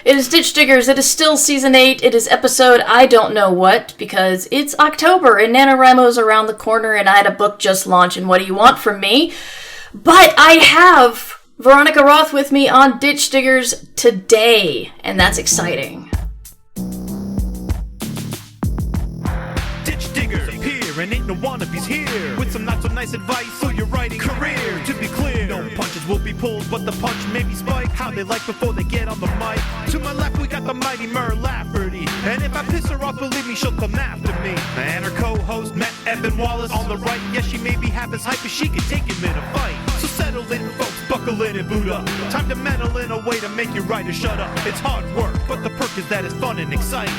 It is Ditch Diggers. It is still Season 8. It is episode I don't know what, because it's October and NaNoWriMo's around the corner and I had a book just launch and what do you want from me? But I have Veronica Roth with me on Ditch Diggers today, and that's exciting. Ditch Diggers appear and ain't no wannabes here with some not so nice advice for your writing career. To be clear, no punches will be pulled, but the punch may be spiked how they like before they get on the mic. To my left we got the mighty Mer Lafferty, and if I piss her off, believe me, she'll come after me. And her co-host Matt Evan Wallace on the right. Yes, she may be half as hype as she can take him in a fight. So settle in, folks, buckle in and boot up. Time to meddle in a way to make your writer shut up. It's hard work, but the perk is that it's fun and exciting.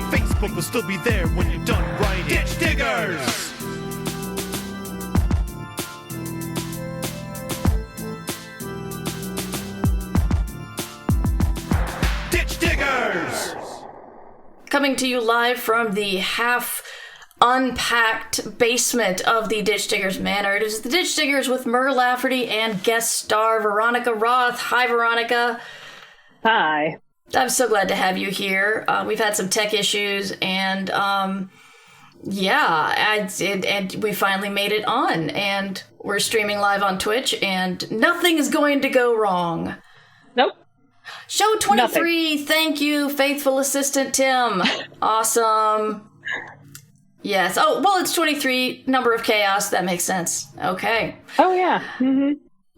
Facebook will still be there when you're done writing. Ditch Diggers! Ditch Diggers! Coming to you live from the half-unpacked basement of the Ditch Diggers Manor. It is the Ditch Diggers with Mer Lafferty and guest star Veronica Roth. Hi, Veronica. Hi. I'm so glad to have you here. We've had some tech issues, and and we finally made it on, and we're streaming live on Twitch, and nothing is going to go wrong. Nope. Show 23, Nothing. Thank you, faithful assistant Tim. Awesome. Yes. Oh, well, it's 23, number of chaos. That makes sense. Okay. Oh, yeah. Mm-hmm.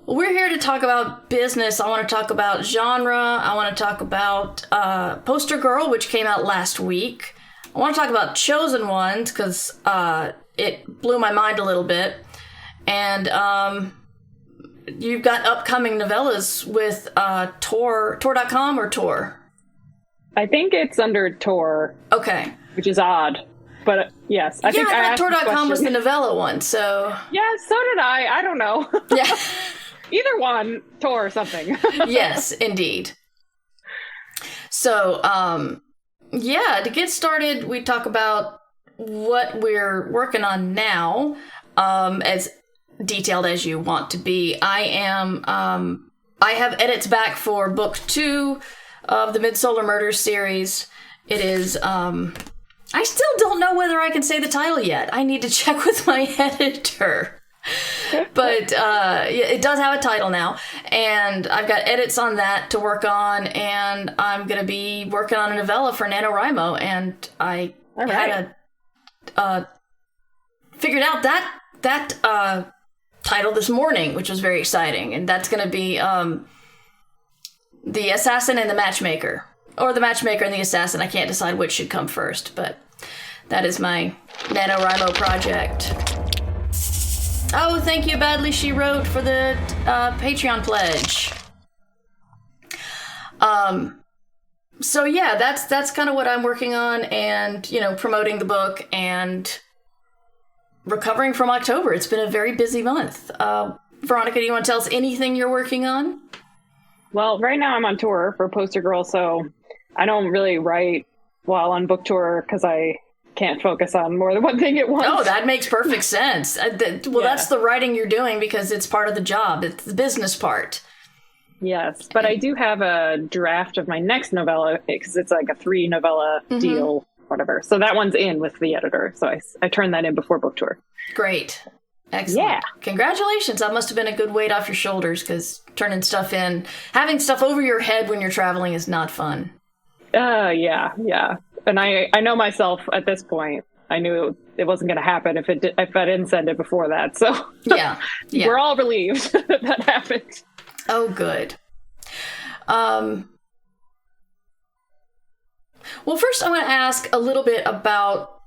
We're here to talk about business. I want to talk about genre. I want to talk about Poster Girl, which came out last week. I want to talk about Chosen Ones, because it blew my mind a little bit. And you've got upcoming novellas with Tor.com or Tor? I think it's under Tor. Okay. Which is odd. But yes, I think I thought Tor.com was the novella one, so... Yeah, so did I. I don't know. Yeah. Either one, Tor or something. Yes, indeed. So, to get started, we talk about what we're working on now, as detailed as you want to be. I have edits back for book 2 of the Midsolar Murders series. It is, I still don't know whether I can say the title yet. I need to check with my editor. But it does have a title now, and I've got edits on that to work on, and I'm going to be working on a novella for NaNoWriMo, and I had figured out that title this morning, which was very exciting, and that's going to be The Assassin and the Matchmaker, or The Matchmaker and the Assassin. I can't decide which should come first, but that is my NaNoWriMo project. Oh, thank you, Badly She Wrote, for the Patreon pledge. So yeah, that's kind of what I'm working on, and promoting the book and recovering from October. It's been a very busy month. Veronica, do you want to tell us anything you're working on? Well, right now I'm on tour for Poster Girl, so I don't really write while on book tour because I can't focus on more than one thing at once. Oh, that makes perfect sense. That's the writing you're doing because it's part of the job. It's the business part. Yes, but I do have a draft of my next novella because it's like a 3 novella deal, whatever. So that one's in with the editor. So I turned that in before book tour. Great. Excellent. Yeah. Congratulations. That must have been a good weight off your shoulders because turning stuff in, having stuff over your head when you're traveling is not fun. Yeah. And I know myself at this point. I knew it wasn't going to happen if I didn't send it before that. So yeah. We're all relieved that happened. Oh, good. Well, first I want to ask a little bit about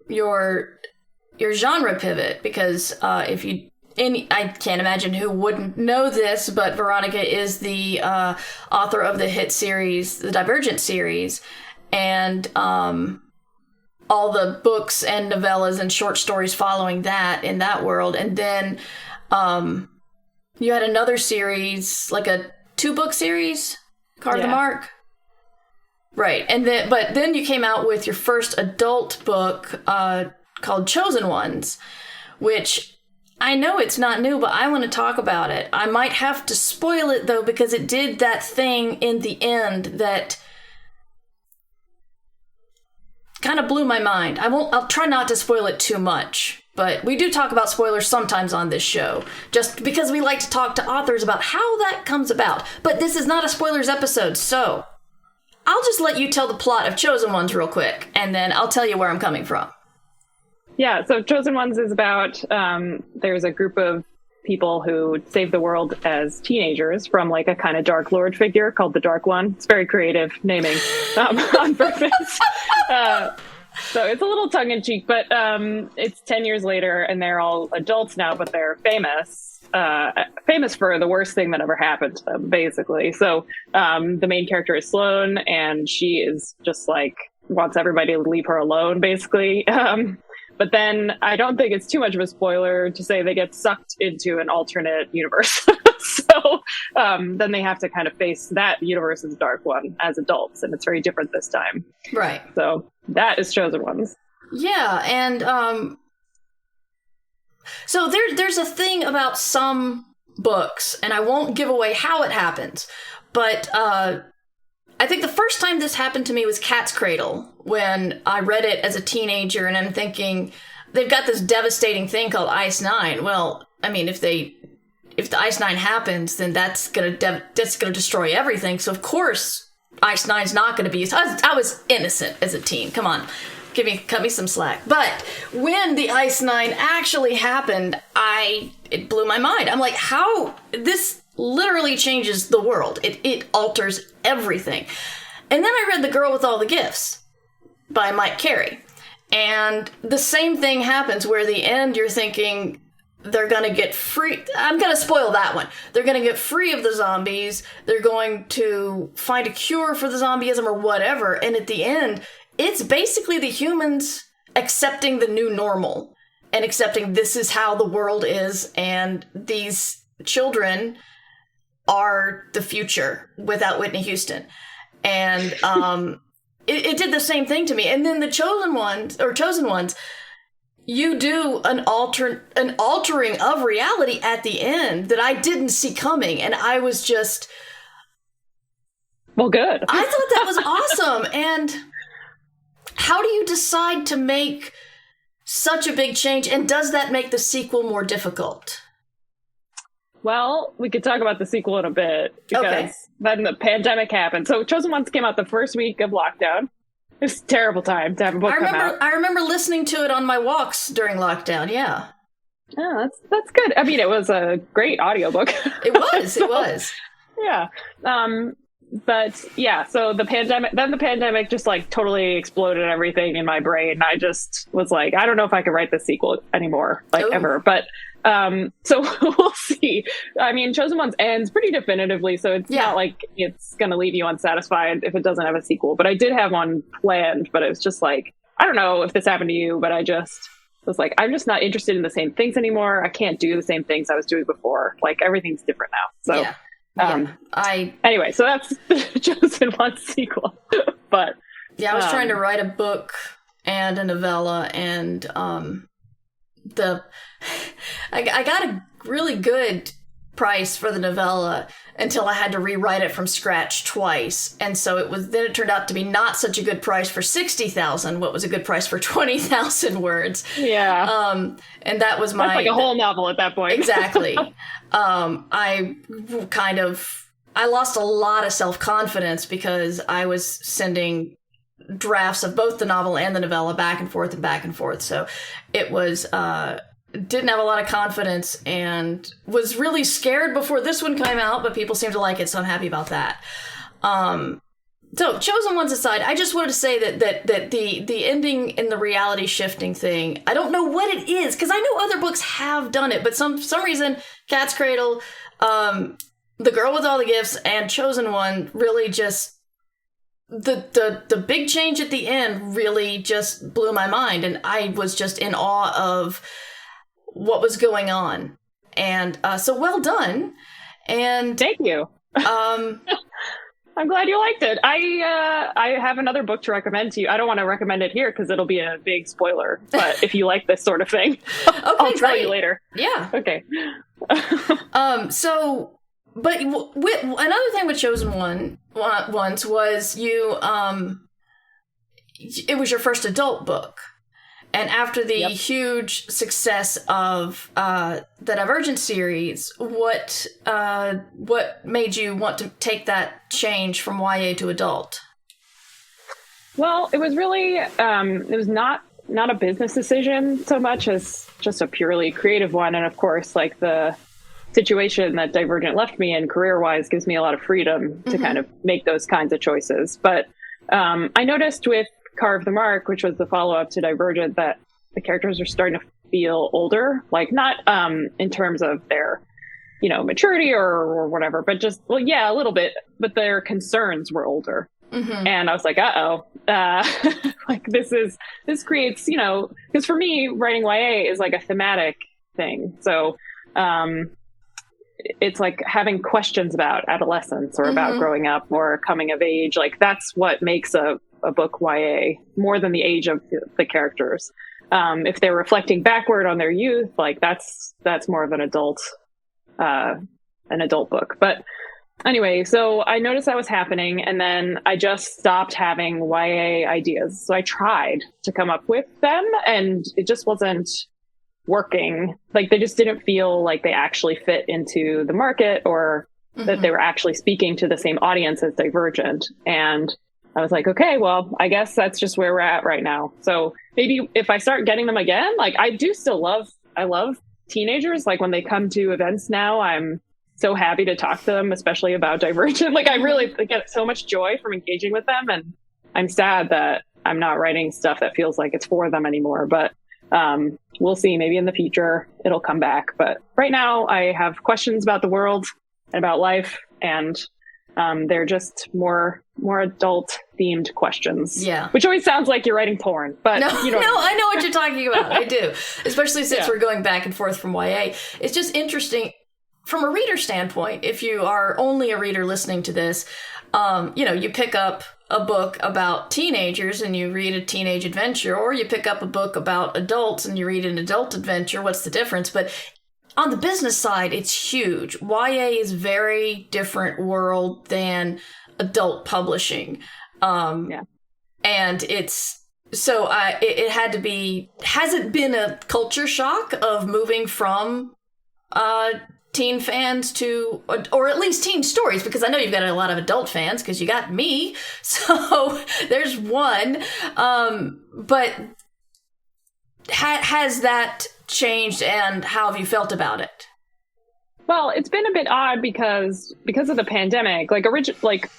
your genre pivot, because I can't imagine who wouldn't know this, but Veronica is the author of the hit series, the Divergent series, and all the books and novellas and short stories following that in that world. And then you had another series, like a 2-book series, Card of the Mark. Right. But then you came out with your first adult book called Chosen Ones, which I know it's not new, but I want to talk about it. I might have to spoil it, though, because it did that thing in the end that kind of blew my mind. I'll try not to spoil it too much, but we do talk about spoilers sometimes on this show, just because we like to talk to authors about how that comes about. But this is not a spoilers episode, so I'll just let you tell the plot of Chosen Ones real quick, and then I'll tell you where I'm coming from. Yeah, so Chosen Ones is about, there's a group of people who save the world as teenagers from like a kind of Dark Lord figure called the Dark One. It's very creative naming on purpose. So it's a little tongue-in-cheek, but it's 10 years later and they're all adults now, but they're famous for the worst thing that ever happened to them, basically. So the main character is Sloane, and she is just like wants everybody to leave her alone, basically. But then I don't think it's too much of a spoiler to say they get sucked into an alternate universe. So then they have to kind of face that universe's Dark One as adults, and it's very different this time. Right. So that is Chosen Ones. Yeah, and so there's a thing about some books, and I won't give away how it happens, but I think the first time this happened to me was Cat's Cradle, when I read it as a teenager, and I'm thinking, they've got this devastating thing called Ice Nine. Well, I mean, if the Ice Nine happens, then that's gonna destroy everything. So of course, Ice Nine's not gonna be used. I was innocent as a teen. Come on, cut me some slack. But when the Ice Nine actually happened, it blew my mind. I'm like, how this literally changes the world. It alters everything. And then I read The Girl with All the Gifts by Mike Carey. And the same thing happens where the end you're thinking they're going to get free. I'm going to spoil that one. They're going to get free of the zombies. They're going to find a cure for the zombieism or whatever. And at the end, it's basically the humans accepting the new normal and accepting this is how the world is. And these children are the future without Whitney Houston. And it did the same thing to me. And then the Chosen Ones, you do an altering of reality at the end that I didn't see coming. And I was just... Well, good. I thought that was awesome. And how do you decide to make such a big change? And does that make the sequel more difficult? Well, we could talk about the sequel in a bit, because then the pandemic happened. So Chosen Ones came out the first week of lockdown. It was a terrible time to have a book come out. I remember listening to it on my walks during lockdown, yeah. Oh, that's good. I mean, it was a great audiobook. It was. Yeah. But yeah, so the pandemic just like totally exploded everything in my brain. I just was like, I don't know if I could write this sequel anymore, ever. But so we'll see. I mean, Chosen Ones ends pretty definitively, so it's not like it's going to leave you unsatisfied if it doesn't have a sequel. But I did have one planned, but it was just like, I don't know if this happened to you, but I just was like, I'm just not interested in the same things anymore. I can't do the same things I was doing before. Like, everything's different now. So, anyway, so that's the Chosen Ones sequel. But yeah, I was trying to write a book and a novella, and I got a really good price for the novella until I had to rewrite it from scratch twice. And so it turned out to be not such a good price for 60,000, what was a good price for 20,000 words. Yeah. And that was that's like a whole novel at that point. Exactly. I lost a lot of self-confidence because I was sending drafts of both the novel and the novella back and forth and back and forth. So it was, didn't have a lot of confidence and was really scared before this one came out, but people seem to like it, so I'm happy about that. So Chosen Ones aside, I just wanted to say that the ending in the reality shifting thing, I don't know what it is, because I know other books have done it, but some reason Cat's Cradle, The Girl with All the Gifts, and Chosen One really just the big change at the end really just blew my mind, and I was just in awe of what was going on. And so well done. And thank you. I'm glad you liked it. I have another book to recommend to you. I don't want to recommend it here because it'll be a big spoiler. But if you like this sort of thing, I'll tell you later. Yeah. Okay. But another thing with Chosen Ones was you. It was your first adult book. And after the huge success of the Divergent series, what made you want to take that change from YA to adult? Well, it was really it was not a business decision so much as just a purely creative one. And of course, like the situation that Divergent left me in career-wise gives me a lot of freedom to kind of make those kinds of choices. But I noticed with Carve the Mark, which was the follow-up to Divergent, that the characters are starting to feel older, like not in terms of their, maturity or whatever, but just, well, yeah, a little bit, but their concerns were older. And I was like, like this creates, because for me, writing YA is like a thematic thing. So it's like having questions about adolescence or about growing up or coming of age. Like that's what makes a book YA more than the age of the characters. If they're reflecting backward on their youth, like that's more of an adult book. But anyway, so I noticed that was happening, and then I just stopped having YA ideas. So I tried to come up with them, and it just wasn't working. Like they just didn't feel like they actually fit into the market, or that they were actually speaking to the same audience as Divergent. And I was like, okay, well, I guess that's just where we're at right now. So maybe if I start getting them again, like I do still love teenagers. Like when they come to events now, I'm so happy to talk to them, especially about Divergent. Like I really get so much joy from engaging with them. And I'm sad that I'm not writing stuff that feels like it's for them anymore. But we'll see. Maybe in the future it'll come back. But right now I have questions about the world and about life, and they're just more adult themed questions. Yeah. Which always sounds like you're writing porn, but no, you know. No, I know what you're talking about. I do. Especially since we're going back and forth from YA. It's just interesting from a reader standpoint. If you are only a reader listening to this, you pick up a book about teenagers and you read a teenage adventure, or you pick up a book about adults and you read an adult adventure. What's the difference? But on the business side, it's huge. YA is very different world than adult publishing. And it's, so it had to be, has it been a culture shock of moving from teen fans to, or at least teen stories? Because I know you've got a lot of adult fans because you got me. So there's one. But has that changed, and how have you felt about it? Well, it's been a bit odd because of the pandemic. Like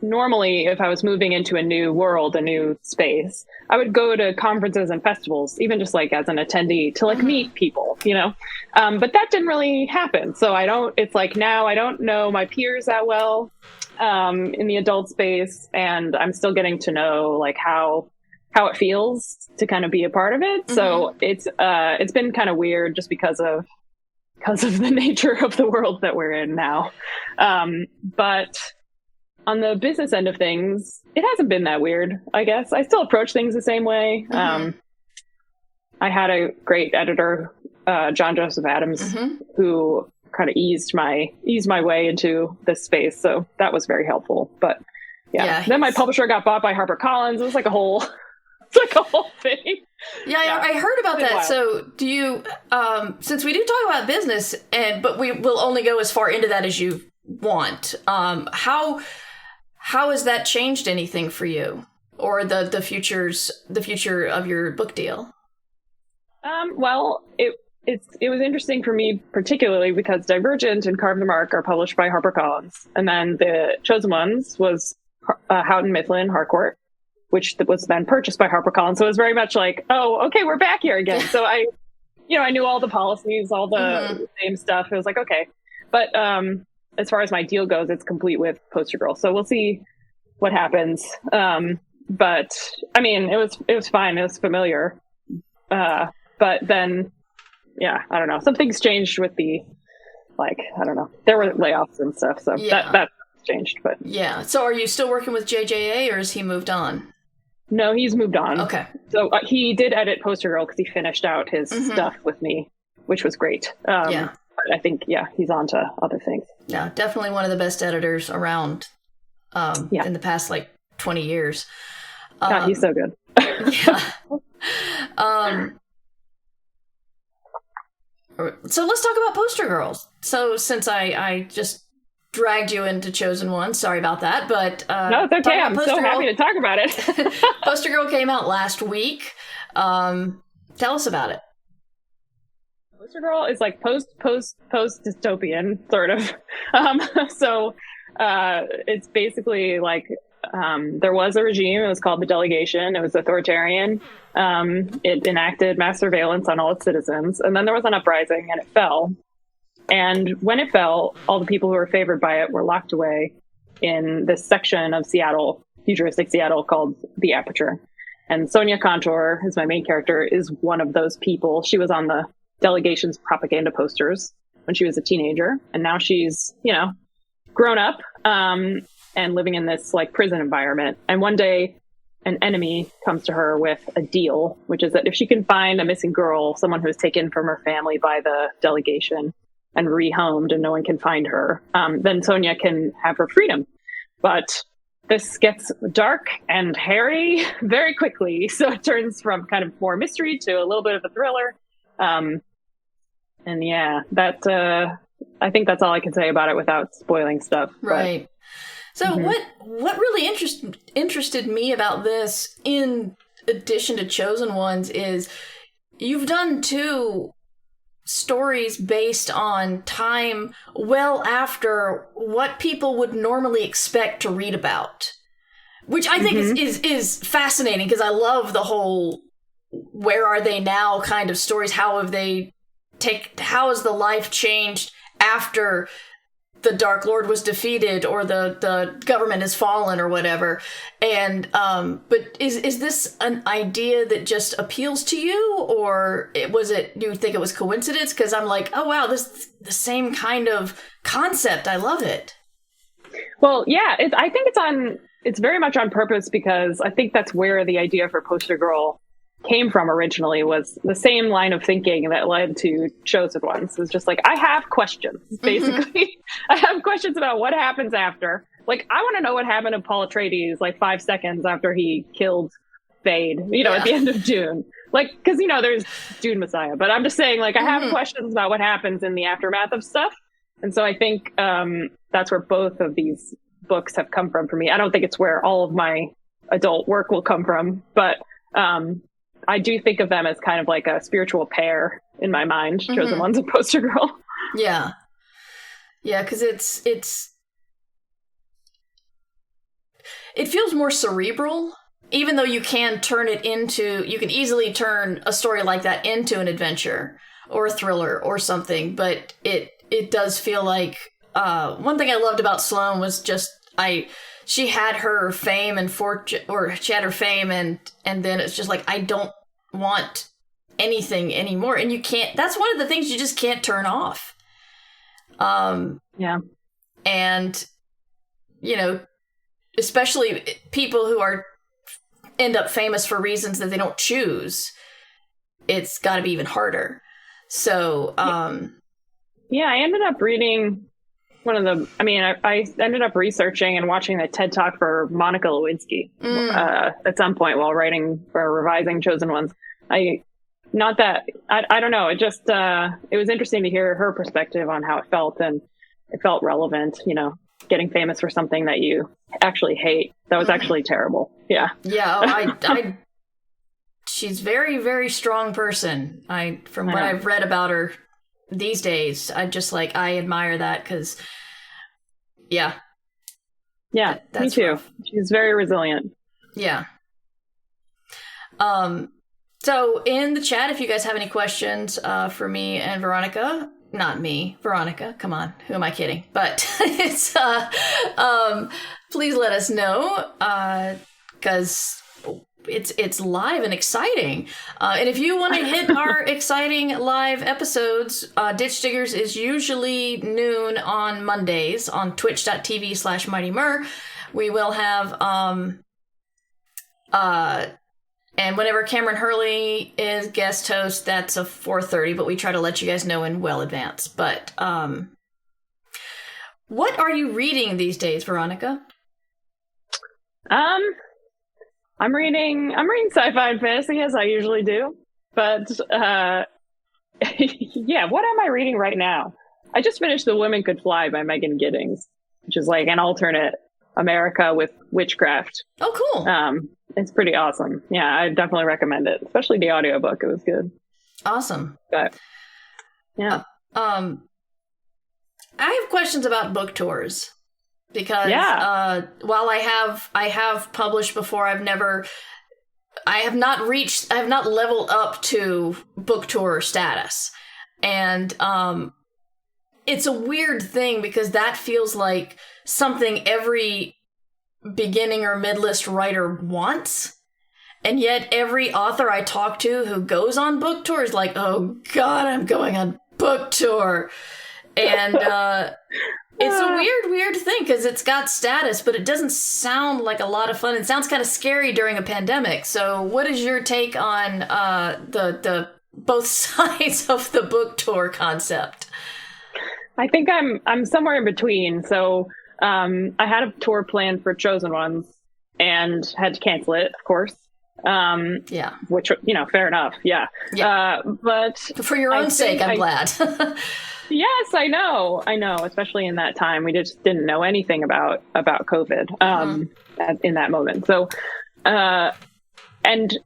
normally, if I was moving into a new world, a new space, I would go to conferences and festivals, even just like as an attendee, to like meet people, But that didn't really happen. So it's like now I don't know my peers that well in the adult space, and I'm still getting to know like how it feels to kind of be a part of it. So it's been kind of weird just because of the nature of the world that we're in now. But on the business end of things, it hasn't been that weird, I guess. I still approach things the same way. I had a great editor, John Joseph Adams, who kind of eased my way into this space. So that was very helpful. But then my publisher got bought by HarperCollins. It was like a whole thing. Yeah, I heard about that. Wild. So do you, since we do talk about business, but we will only go as far into that as you want, how has that changed anything for you, or the future of your book deal? Well, it was interesting for me, particularly because Divergent and Carve the Mark are published by HarperCollins, and then the Chosen Ones was Houghton Mifflin Harcourt, which was then purchased by HarperCollins. So it was very much like, oh, okay, we're back here again. So I knew all the policies, all the same stuff. It was like, okay. But as far as my deal goes, it's complete with Poster Girl. So we'll see what happens. But I mean, it was fine. It was familiar. But then, I don't know. Some things changed with the, I don't know. There were layoffs and stuff. So that changed. But yeah. So are you still working with JJA, or has he moved on? no, he's moved on. Okay. So he did edit Poster Girl because he finished out his stuff with me, which was great. Yeah. But I think, he's on to other things. Yeah, definitely one of the best editors around in the past, 20 years. God, he's so good. Yeah. So let's talk about Poster Girls. So since I just dragged you into Chosen One, sorry about that, but no, it's okay. I'm so happy to talk about it. Poster Girl came out last week. Tell us about it. Poster Girl is like post dystopian sort of. So it's basically like there was a regime. It was called the Delegation. It was authoritarian. It enacted mass surveillance on all its citizens, and then there was an uprising, and it fell. And when it fell, all the people who were favored by it were locked away in this section of Seattle, futuristic Seattle, called the Aperture. And Sonia Contour, who's my main character, is one of those people. She was on the delegation's propaganda posters when she was a teenager, and now she's, grown up and living in this prison environment. And one day, an enemy comes to her with a deal, which is that if she can find a missing girl, someone who's taken from her family by the delegation and rehomed and no one can find her, then Sonia can have her freedom. But this gets dark and hairy very quickly. So it turns from kind of more mystery to a little bit of a thriller. And yeah, I think that's all I can say about it without spoiling stuff. Right. So what really interested me about this, in addition to Chosen Ones, is you've done 2 stories based on time well after what people would normally expect to read about, which I think is fascinating, because I love the whole where are they now kind of stories. How has the life changed after the Dark Lord was defeated, or the government has fallen, or whatever. And but is this an idea that just appeals to you, or do you think it was coincidence? Because I'm like, oh wow, this is the same kind of concept. I love it. Well, yeah, I think it's very much on purpose, because I think that's where the idea for Poster Girl came from originally, was the same line of thinking that led to Chosen Ones. It was just I have questions, basically. I have questions about what happens after. I want to know what happened to Paul Atreides 5 seconds after he killed Thade, at the end of Dune. Because, there's Dune Messiah. But I'm just saying, I have questions about what happens in the aftermath of stuff. And so I think that's where both of these books have come from for me. I don't think it's where all of my adult work will come from, but I do think of them as kind of like a spiritual pair in my mind, Chosen Ones and Poster Girl. Yeah. Yeah, because it feels more cerebral, even though you can easily turn a story like that into an adventure or a thriller or something, but it does feel like, one thing I loved about Sloane was just, she had her fame and fortune, or she had her fame, and then it's just I don't want anything anymore. And you can't, that's one of the things you just can't turn off. Yeah. And, especially people who end up famous for reasons that they don't choose, it's got to be even harder. So, yeah, I ended up reading I ended up researching and watching the TED Talk for Monica Lewinsky at some point while writing or revising Chosen Ones. I don't know. It just, it was interesting to hear her perspective on how it felt, and it felt relevant, getting famous for something that you actually hate. That was actually terrible. Yeah. Yeah. She's very, very strong person. From what I've read about her these days, I just I admire that, because me too. Rough. She's very resilient. Yeah. So in the chat, if you guys have any questions for me and Veronica, not me, Veronica, come on, who am I kidding? But it's please let us know, because it's live and exciting. And if you want to hit our exciting live episodes, Ditch Diggers is usually noon on Mondays on twitch.tv/MightyMur. We will have, and whenever Cameron Hurley is guest host, that's a 4:30, but we try to let you guys know in well advance. But, what are you reading these days, Veronica? I'm reading sci-fi and fantasy as I usually do, but yeah, what am I reading right now? I just finished The Women Could Fly by Megan Giddings, which is like an alternate America with witchcraft. Oh, cool. It's pretty awesome. Yeah, I definitely recommend it, especially the audiobook. It was good. Awesome. But yeah. I have questions about book tours. Because while I have published before, I have not leveled up to book tour status. And it's a weird thing because that feels like something every beginning or mid-list writer wants. And yet every author I talk to who goes on book tour is like, oh God, I'm going on book tour. And it's a weird thing because it's got status, but it doesn't sound like a lot of fun. It sounds kind of scary during a pandemic. So what is your take on the both sides of the book tour concept? I think I'm somewhere in between. So I had a tour planned for Chosen Ones and had to cancel it, of course. Yeah. Which, fair enough. Yeah. But for your own sake, I'm glad. Yes, I know, especially in that time. We just didn't know anything about COVID in that moment. So, and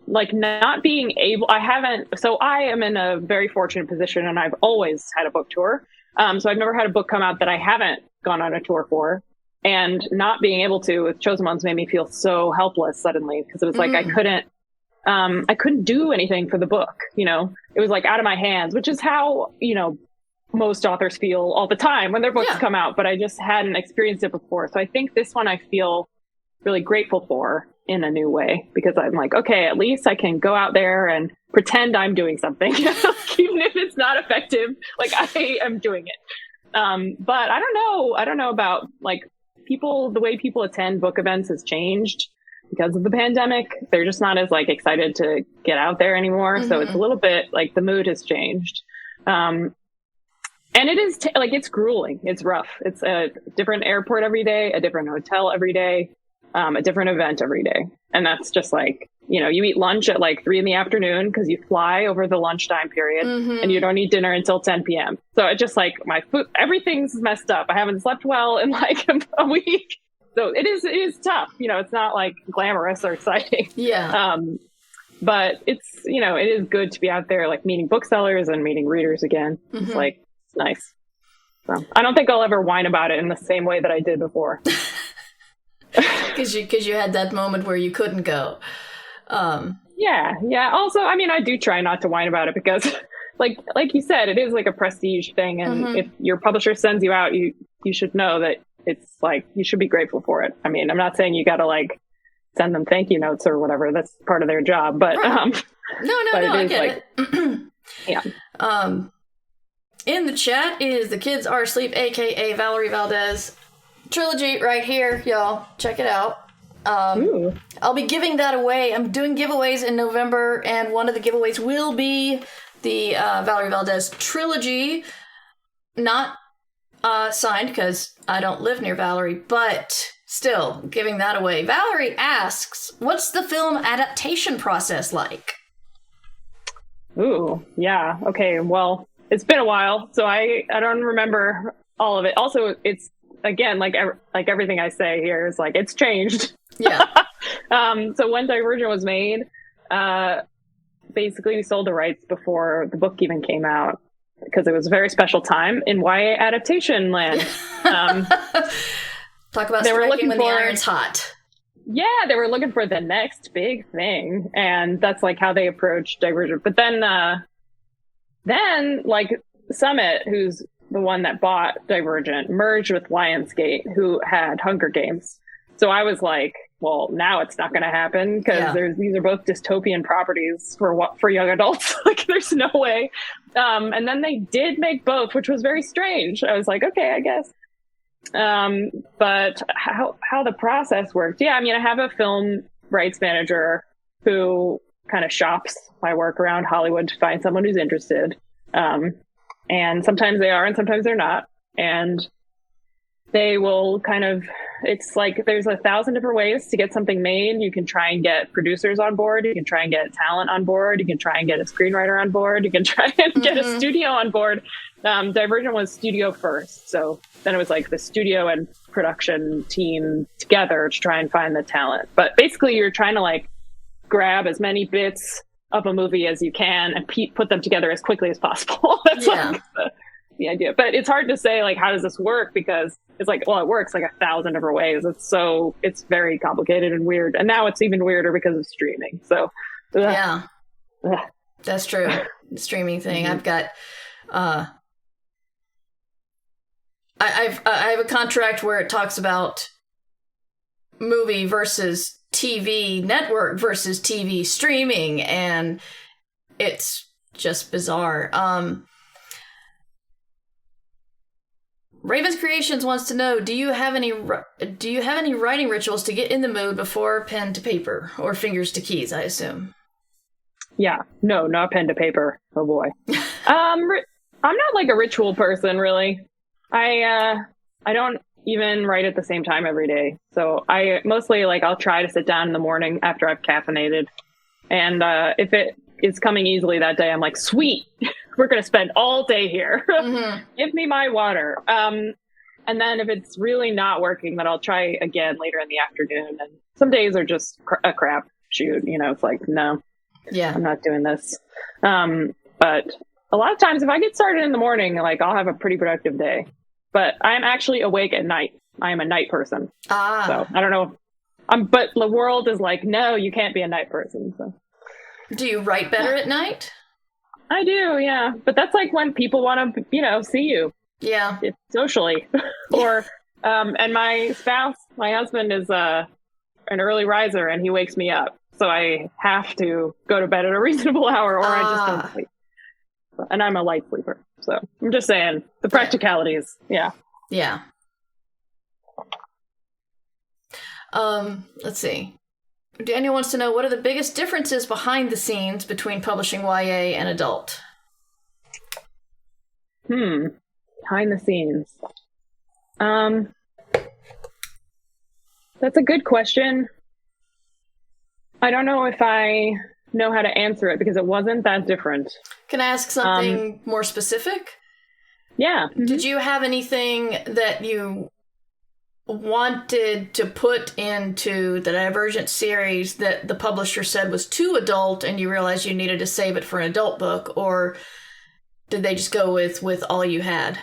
like not being able, I am in a very fortunate position and I've always had a book tour. So I've never had a book come out that I haven't gone on a tour for. And not being able to with Chosen Ones made me feel so helpless suddenly because it was like I couldn't do anything for the book. It was like out of my hands, which is how, most authors feel all the time when their books come out, but I just hadn't experienced it before. So I think this one I feel really grateful for in a new way because I'm like, okay, at least I can go out there and pretend I'm doing something, even if it's not effective, like I am doing it. But I don't know about like the way people attend book events has changed because of the pandemic. They're just not as like excited to get out there anymore. Mm-hmm. So it's a little bit like the mood has changed. And it is it's grueling. It's rough. It's a different airport every day, a different hotel every day, a different event every day. And that's just like, you eat lunch at like 3 p.m. because you fly over the lunchtime period and you don't eat dinner until 10 p.m. So it just like my food, everything's messed up. I haven't slept well in like a week. So it is tough. It's not like glamorous or exciting. Yeah. But it's, it is good to be out there like meeting booksellers and meeting readers again. Mm-hmm. It's like, nice. So I don't think I'll ever whine about it in the same way that I did before. Because you had that moment where you couldn't go. Yeah. Also, I mean, I do try not to whine about it because, like you said, it is like a prestige thing, and if your publisher sends you out, you should know that it's like you should be grateful for it. I mean, I'm not saying you got to like send them thank you notes or whatever. That's part of their job, but right. No, I get it. Yeah. In the chat is The Kids Are Asleep, aka Valerie Valdez trilogy right here, y'all. Check it out. I'll be giving that away. I'm doing giveaways in November, and one of the giveaways will be the Valerie Valdez trilogy. Not signed because I don't live near Valerie, but still giving that away. Valerie asks, what's the film adaptation process like? Ooh, yeah. Okay, well, it's been a while, so I don't remember all of it. Also, it's, again, like everything I say here is like, it's changed. Yeah. So when Divergent was made, basically we sold the rights before the book even came out because it was a very special time in YA adaptation land. Talk about striking when the iron's hot. Yeah, they were looking for the next big thing, and that's like how they approached Divergent. But then like Summit, who's the one that bought Divergent, merged with Lionsgate, who had Hunger Games. So I was like, well, now it's not going to happen because Yeah. these are both dystopian properties for young adults. Like, there's no way. And then they did make both, which was very strange. I was like, okay, I guess. But how the process worked? Yeah, I mean, I have a film rights manager who kind of shops my work around Hollywood to find someone who's interested. And sometimes they are, and sometimes they're not. And they will it's like there's 1,000 different ways to get something made. You can try and get producers on board. You can try and get talent on board. You can try and get a screenwriter on board. You can try and get a studio on board. Divergent was studio first. So then it was like the studio and production team together to try and find the talent. But basically you're trying to like grab as many bits of a movie as you can and put them together as quickly as possible. That's like the idea. But it's hard to say, like, how does this work? Because it's like, well, it works like 1,000 different ways. It's very complicated and weird. And now it's even weirder because of streaming. So, yeah, that's true. The streaming thing. I've got, I have a contract where it talks about movie versus TV network versus TV streaming, and it's just bizarre. Raven's Creations wants to know, do you have any writing rituals to get in the mood before pen to paper or fingers to keys, I assume? Yeah, no, not pen to paper. Oh boy. I'm not like a ritual person, really. I don't even write at the same time every day. So I mostly I'll try to sit down in the morning after I've caffeinated. And if it is coming easily that day, I'm like, sweet, we're going to spend all day here. Give me my water. And then if it's really not working, then I'll try again later in the afternoon. And some days are just a crap shoot. It's like, no, I'm not doing this. But a lot of times if I get started in the morning, I'll have a pretty productive day. But I'm actually awake at night. I am a night person. So I don't know. But the world is like, no, you can't be a night person. So. Do you write better at night? I do, yeah. But that's like when people want to, see you. Yeah. Socially. Or, and my spouse, my husband is an early riser and he wakes me up. So I have to go to bed at a reasonable hour or I just don't sleep. And I'm a light sleeper. So I'm just saying the practicalities. Yeah. Yeah. Let's see. Daniel wants to know, what are the biggest differences behind the scenes between publishing YA and adult? Behind the scenes. That's a good question. I don't know if I know how to answer it because it wasn't that different. Can I ask something more specific? Yeah. Did you have anything that you wanted to put into the Divergent series that the publisher said was too adult and you realized you needed to save it for an adult book, or did they just go with all you had?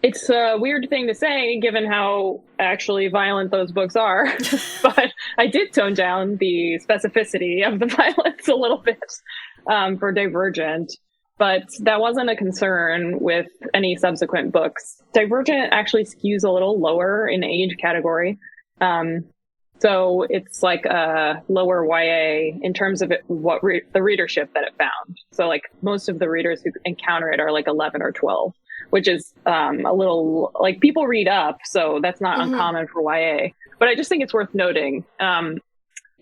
It's a weird thing to say given how actually violent those books are, but I did tone down the specificity of the violence a little bit for Divergent. But that wasn't a concern with any subsequent books. Divergent actually skews a little lower in age category. So it's like a lower YA in terms of the readership that it found. So most of the readers who encounter it are 11 or 12, which is a little people read up. So that's not uncommon for YA. But I just think it's worth noting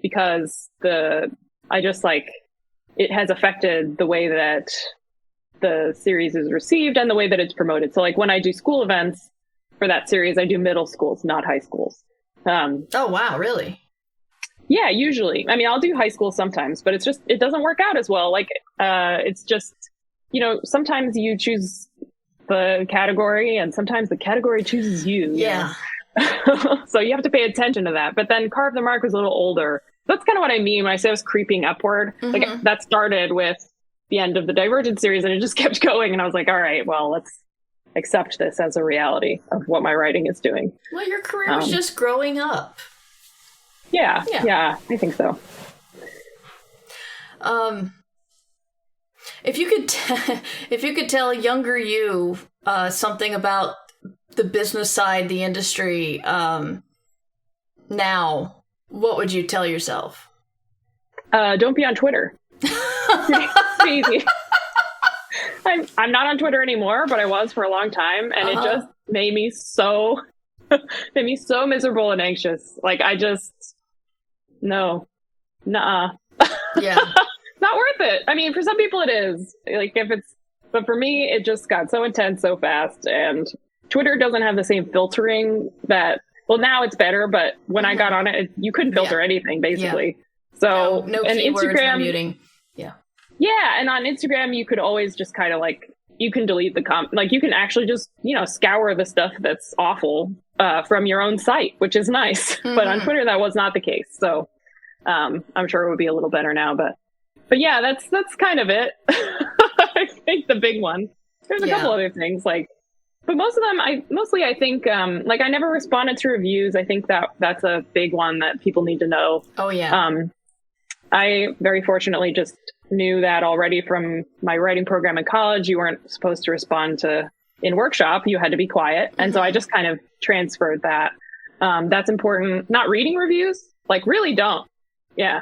because it has affected the way that the series is received and the way that it's promoted. So when I do school events for that series, I do middle schools, not high schools. Oh, wow. Really? Yeah, usually. I mean, I'll do high school sometimes, but it doesn't work out as well. It's just, sometimes you choose the category and sometimes the category chooses you. Yeah. So you have to pay attention to that. But then Carve the Mark was a little older. That's kind of what I mean when I say I was creeping upward. That started with the end of the Divergent series and it just kept going. And I was like, all right, well, let's accept this as a reality of what my writing is doing. Well, your career was just growing up. Yeah, I think so. If you could tell younger you something about the business side, the industry, now, what would you tell yourself? Don't be on Twitter. Pretty easy. I'm not on Twitter anymore, but I was for a long time, and it just made me so miserable and anxious. Like, I just, no, nuh-uh. Yeah. Not worth it. I mean, for some people it is. Like, but for me, it just got so intense so fast, and Twitter doesn't have the same filtering that, well, now it's better, but when I got on it, you couldn't filter anything, basically. Yeah. So, no and keywords, Instagram, no muting. Yeah. Yeah, and on Instagram, you could always just kind of like, you can delete the like, you can actually just, scour the stuff that's awful from your own site, which is nice. Mm-hmm. But on Twitter, that was not the case. So I'm sure it would be a little better now, but yeah, that's kind of it. I think the big one. There's a couple other things, like, but most of them, I think, like, I never responded to reviews. I think that's a big one that people need to know. Oh, yeah. I very fortunately just knew that already from my writing program in college. You weren't supposed to respond in workshop. You had to be quiet. And so I just kind of transferred that. That's important. Not reading reviews, like, really don't. Yeah.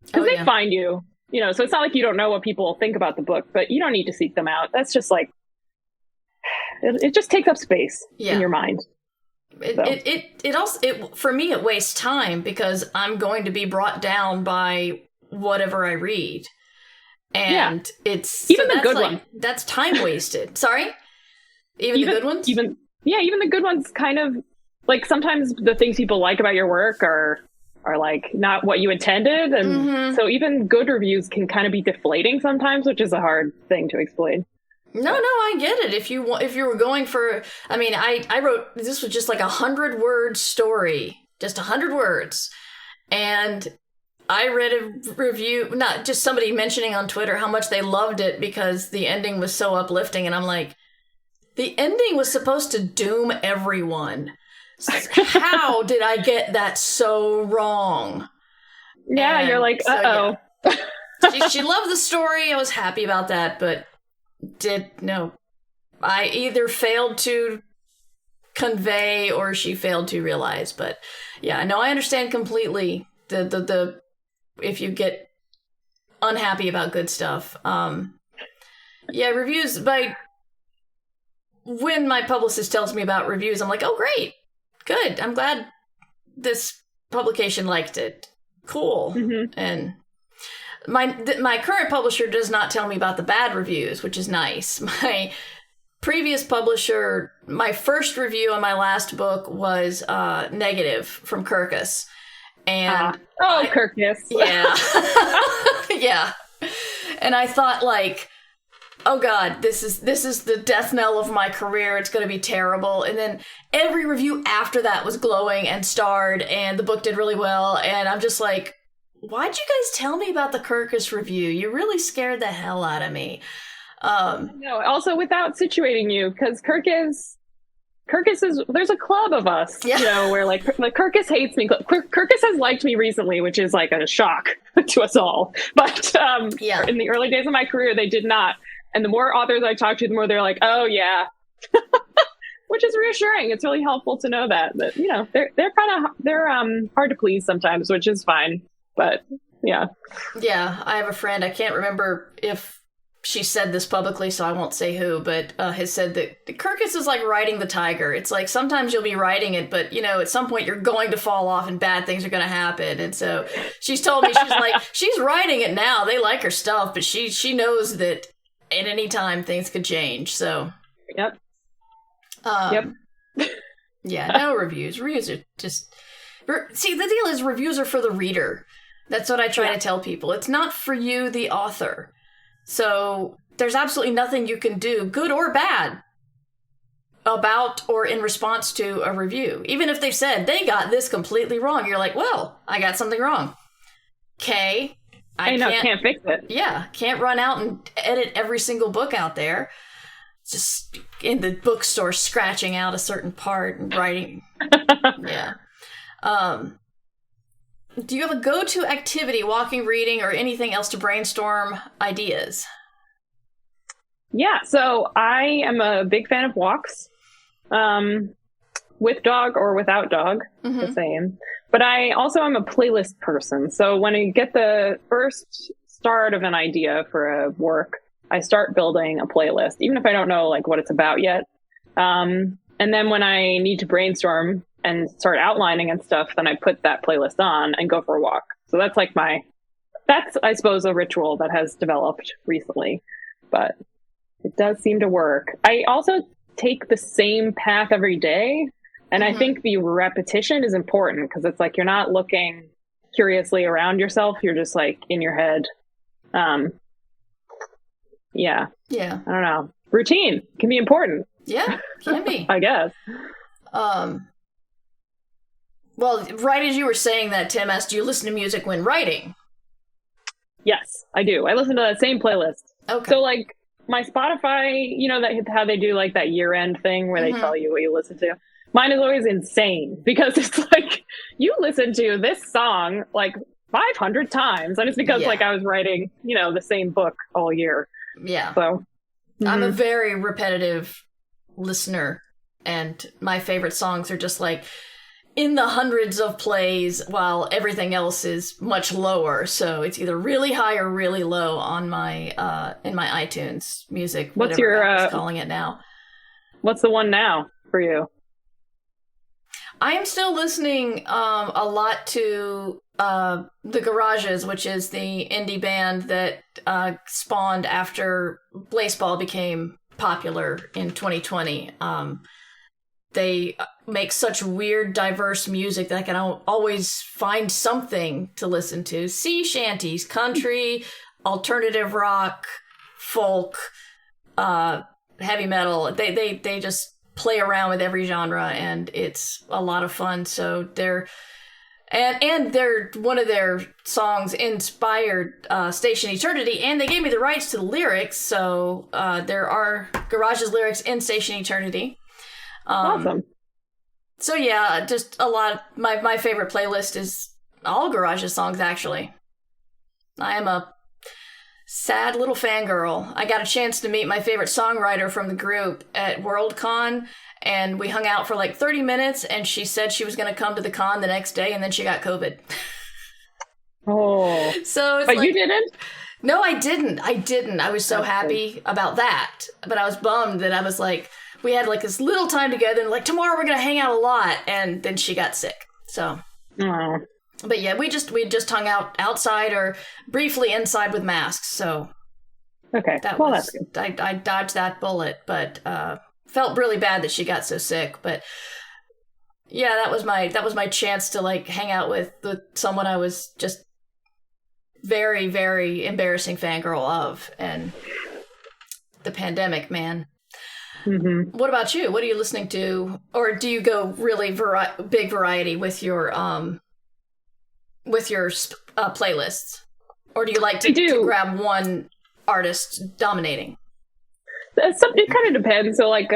Because they find you, so it's not like you don't know what people think about the book, but you don't need to seek them out. That's just like, it just takes up space in your mind. It also, for me, it wastes time because I'm going to be brought down by whatever I read. And it's even the good one. That's time wasted. Sorry? Even the good ones? Even the good ones kind of, like, sometimes the things people like about your work are like not what you intended. And so even good reviews can kind of be deflating sometimes, which is a hard thing to explain. No, I get it. If you were going for, I mean, I wrote, this was just like 100-word story, just 100 words. And I read a review, not just somebody mentioning on Twitter how much they loved it because the ending was so uplifting. And I'm like, the ending was supposed to doom everyone. How did I get that so wrong? Yeah, and you're like, uh-oh. Yeah. She loved the story. I was happy about that, but I either failed to convey or she failed to realize. But yeah, no, I understand completely the if you get unhappy about good stuff. Reviews, when my publicist tells me about reviews, I'm like, oh, great, good. I'm glad this publication liked it. Cool. Mm-hmm. And my current publisher does not tell me about the bad reviews, which is nice. My previous publisher, my first review on my last book was negative from Kirkus. And Kirkus. Yeah. Yeah. And I thought, like, oh God, this is the death knell of my career. It's going to be terrible. And then every review after that was glowing and starred, and the book did really well. And I'm just like, why'd you guys tell me about the Kirkus review? You really scared the hell out of me. No, also without situating you, because Kirkus is, there's a club of us, where like Kirkus hates me. Kirkus has liked me recently, which is like a shock to us all. But in the early days of my career, they did not. And the more authors I talk to, the more they're like, oh yeah, which is reassuring. It's really helpful to know that they're hard to please sometimes, which is fine. But yeah. Yeah, I have a friend, I can't remember if she said this publicly, so I won't say who, but has said that Kirkus is like riding the tiger. It's like sometimes you'll be riding it, but at some point you're going to fall off and bad things are going to happen. And so she's told me, she's like, she's riding it now. They like her stuff, but she knows that at any time things could change. So yep. Yeah, no reviews. Reviews are just, see, the deal is reviews are for the reader. That's what I try to tell people. It's not for you, the author. So there's absolutely nothing you can do, good or bad, about or in response to a review. Even if they've said, they got this completely wrong. You're like, well, I got something wrong. Okay. I can't fix it. Yeah. Can't run out and edit every single book out there. Just in the bookstore scratching out a certain part and writing. Yeah. Do you have a go-to activity, walking, reading, or anything else to brainstorm ideas? Yeah, so I am a big fan of walks. with dog or without dog, the same. But I also am a playlist person. So when I get the first start of an idea for a work, I start building a playlist, even if I don't know like what it's about yet. And then when I need to brainstorm and start outlining and stuff, then I put that playlist on and go for a walk. So that's like that's, I suppose, a ritual that has developed recently, but it does seem to work. I also take the same path every day. And I think the repetition is important because it's like you're not looking curiously around yourself. You're just like in your head. Yeah. I don't know. Routine can be important. Yeah, can be. I guess. Well, right as you were saying that, Tim asked, do you listen to music when writing? Yes, I do. I listen to that same playlist. Okay. So like my Spotify, you know, that how they do like that year-end thing where they tell you what you listen to. Mine is always insane because it's like you listen to this song like 500 times, and it's because like I was writing, you know, the same book all year. Yeah. So I'm a very repetitive listener, and my favorite songs are just like in the hundreds of plays while everything else is much lower. So it's either really high or really low on my in my iTunes music. What's your calling it now? What's the one now for you? I am still listening a lot to the Garages, which is the indie band that spawned after Blaseball became popular in 2020. They make such weird, diverse music that I can always find something to listen to. Sea shanties, country, alternative rock, folk, heavy metal. They just play around with every genre, and it's a lot of fun. So they're one of their songs inspired Station Eternity, and they gave me the rights to the lyrics, so there are Garage's lyrics in Station Eternity. Awesome. So yeah, just a lot. My favorite playlist is all Garage's songs, actually. I am a sad little fangirl. I got a chance to meet my favorite songwriter from the group at Worldcon, and we hung out for like 30 minutes, and she said she was going to come to the con the next day, and then she got COVID. Oh. So it's but like, you didn't? No, I didn't. I was so happy about that, but I was bummed that I was like, we had like this little time together, and like tomorrow we're going to hang out a lot, and then she got sick. So. Oh. But yeah, we just hung out outside or briefly inside with masks. So okay, that's good. I dodged that bullet, but felt really bad that she got so sick. But yeah, that was my chance to like hang out with someone I was just very, very embarrassing fangirl of, and the pandemic, man. Mm-hmm. What about you? What are you listening to, or do you go really big variety with your playlists, or do you like to grab one artist dominating? It kind of depends. So like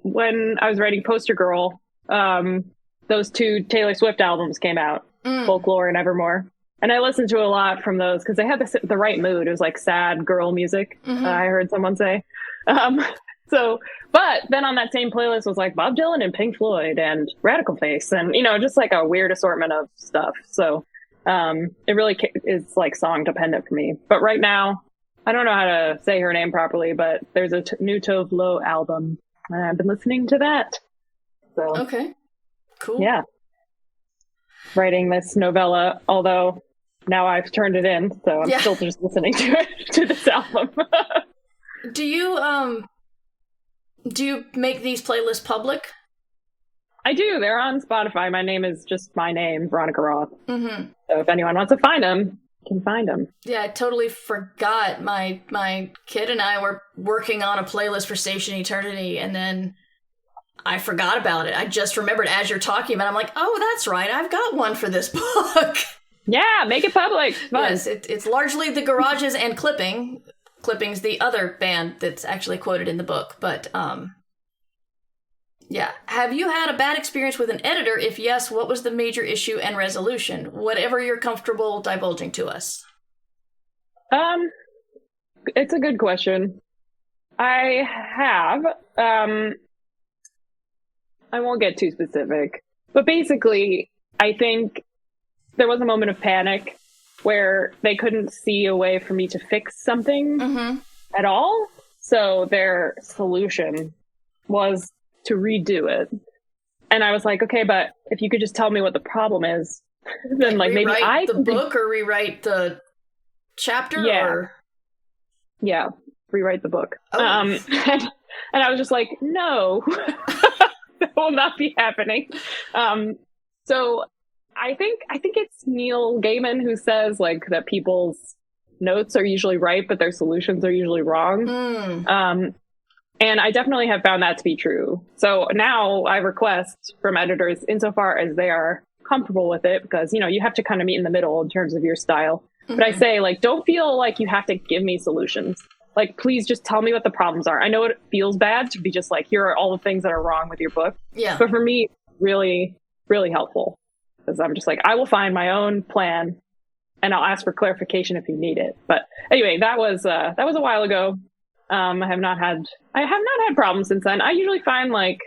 when I was writing Poster Girl, those 2 Taylor Swift albums came out, Folklore and Evermore, and I listened to a lot from those because they had the right mood. It was like sad girl music. I heard someone say. So, but then on that same playlist was like Bob Dylan and Pink Floyd and Radical Face, and, you know, just like a weird assortment of stuff. So, it really is like song dependent for me. But right now, I don't know how to say her name properly, but there's a new Tove Lo album, and I've been listening to that. So, okay, cool. Yeah. Writing this novella, although now I've turned it in, so I'm still just listening to it, to this album. Do you make these playlists public? I do. They're on Spotify. My name is just my name, Veronica Roth. Mm-hmm. So if anyone wants to find them, you can find them. Yeah, I totally forgot. My kid and I were working on a playlist for Station Eternity, and then I forgot about it. I just remembered as you're talking about it. I'm like, oh, that's right. I've got one for this book. Yeah, make it public. Fun. Yes, it's largely the Garages and Clipping. Clipping's the other band that's actually quoted in the book, but yeah. Have you had a bad experience with an editor? If yes, what was the major issue and resolution? Whatever you're comfortable divulging to us. It's a good question. I have I won't get too specific, but basically, I think there was a moment of panic where they couldn't see a way for me to fix something at all. So their solution was to redo it. And I was like, okay, but if you could just tell me what the problem is, then like maybe I the book or rewrite the chapter. Yeah, rewrite the book. Oh. And I was just like, no, that will not be happening. So I think it's Neil Gaiman who says like that people's notes are usually right, but their solutions are usually wrong. And I definitely have found that to be true. So now I request from editors, insofar as they are comfortable with it, because, you know, you have to kind of meet in the middle in terms of your style. But I say, like, don't feel like you have to give me solutions. Like, please just tell me what the problems are. I know it feels bad to be just like, here are all the things that are wrong with your book. Yeah. But for me, really, really helpful. Because I'm just like, I will find my own plan and I'll ask for clarification if you need it. But anyway, that was a while ago. I have not had problems since then. I usually find like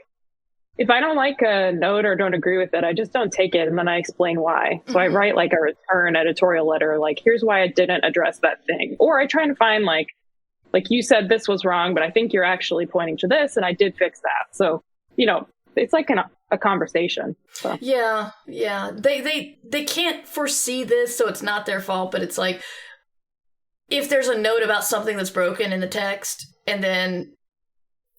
if I don't like a note or don't agree with it, I just don't take it and then I explain why. So I write like a return editorial letter, like here's why I didn't address that thing. Or I try to find like you said this was wrong, but I think you're actually pointing to this and I did fix that. So, you know, it's like a conversation. So. Yeah. They can't foresee this, so it's not their fault, but it's like if there's a note about something that's broken in the text and then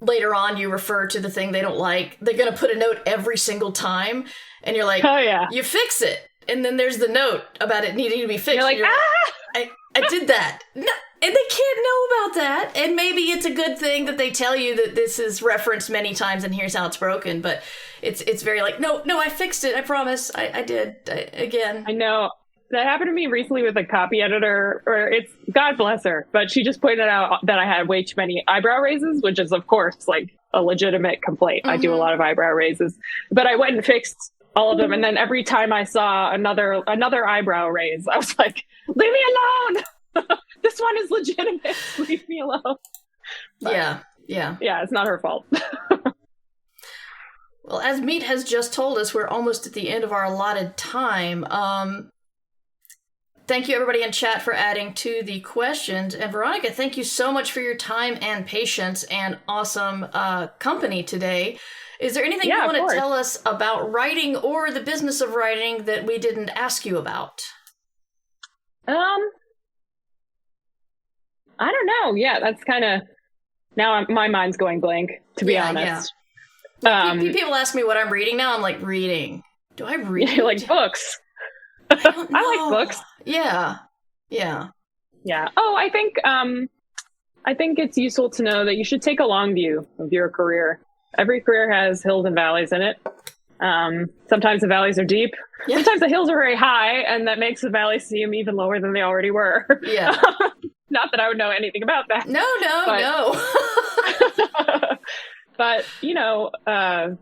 later on you refer to the thing they don't like, they're going to put a note every single time and you're like, oh yeah, you fix it. And then there's the note about it needing to be fixed. You're like, I did that. No, and they can't know about that. And maybe it's a good thing that they tell you that this is referenced many times and here's how it's broken. But it's very like, no, I fixed it. I promise. I did. Again. I know. That happened to me recently with a copy editor, or it's God bless her, but she just pointed out that I had way too many eyebrow raises, which is of course like a legitimate complaint. I do a lot of eyebrow raises, but I went and fixed all of them. And then every time I saw another eyebrow raise, I was like, leave me alone. This one is legitimate. Leave me alone. But, yeah. It's not her fault. Well, as Meat has just told us, we're almost at the end of our allotted time. Thank you, everybody in chat, for adding to the questions. And Veronica, thank you so much for your time and patience and awesome company today. Is there anything you want to tell us about writing or the business of writing that we didn't ask you about? I don't know. Yeah, that's kind of... Now my mind's going blank, to be honest. Yeah. People ask me what I'm reading now. I'm like, reading. Do I read? Like books. I don't know. I like books. Yeah. Oh, I think it's useful to know that you should take a long view of your career. Every career has hills and valleys in it. Sometimes the valleys are deep. Yeah. Sometimes the hills are very high, and that makes the valleys seem even lower than they already were. Yeah. Not that I would know anything about that. No. But, you know,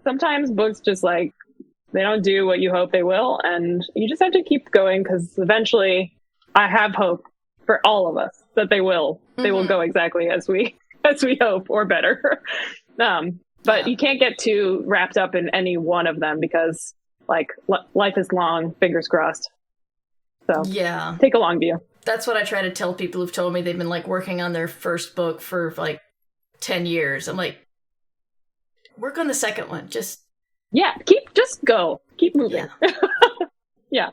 sometimes books just like, they don't do what you hope they will, and you just have to keep going because eventually I have hope for all of us that they will. They will go exactly as we hope or better. But you can't get too wrapped up in any one of them because like life is long, fingers crossed. So yeah, take a long view. That's what I try to tell people who've told me they've been like working on their first book for like 10 years. I'm like, work on the second one. Just go. Keep moving. Yeah.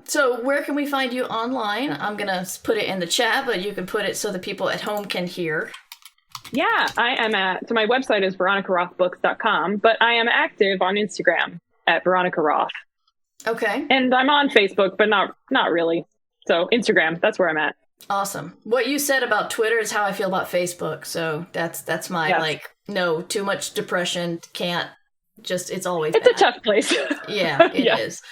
So where can we find you online? I'm going to put it in the chat, but you can put it so the people at home can hear. Yeah, so my website is veronicarothbooks.com, but I am active on Instagram at Veronica Roth. Okay. And I'm on Facebook, but not really. So Instagram, that's where I'm at. Awesome. What you said about Twitter is how I feel about Facebook. So that's my like, no, too much depression, can't. Just it's always a tough place. Yeah, it is.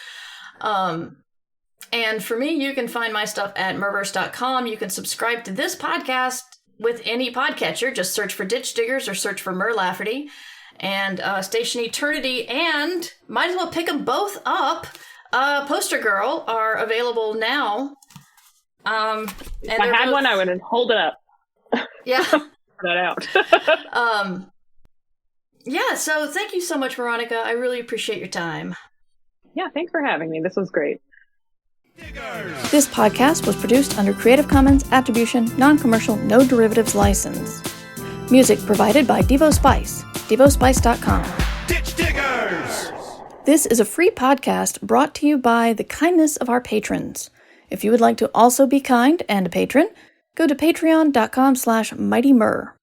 And for me, you can find my stuff at merverse.com. You can subscribe to this podcast with any podcatcher. Just search for Ditch Diggers or search for Mer Lafferty and Station Eternity, and might as well pick them both up. Poster Girl are available now. And if I had one, I would hold it up. Yeah. Put that out. Yeah, so thank you so much, Veronica. I really appreciate your time. Yeah, thanks for having me. This was great. This podcast was produced under Creative Commons Attribution, Non-Commercial, No Derivatives License. Music provided by Devo Spice, devospice.com. Ditch Diggers! This is a free podcast brought to you by the kindness of our patrons. If you would like to also be kind and a patron, go to patreon.com/mightymur.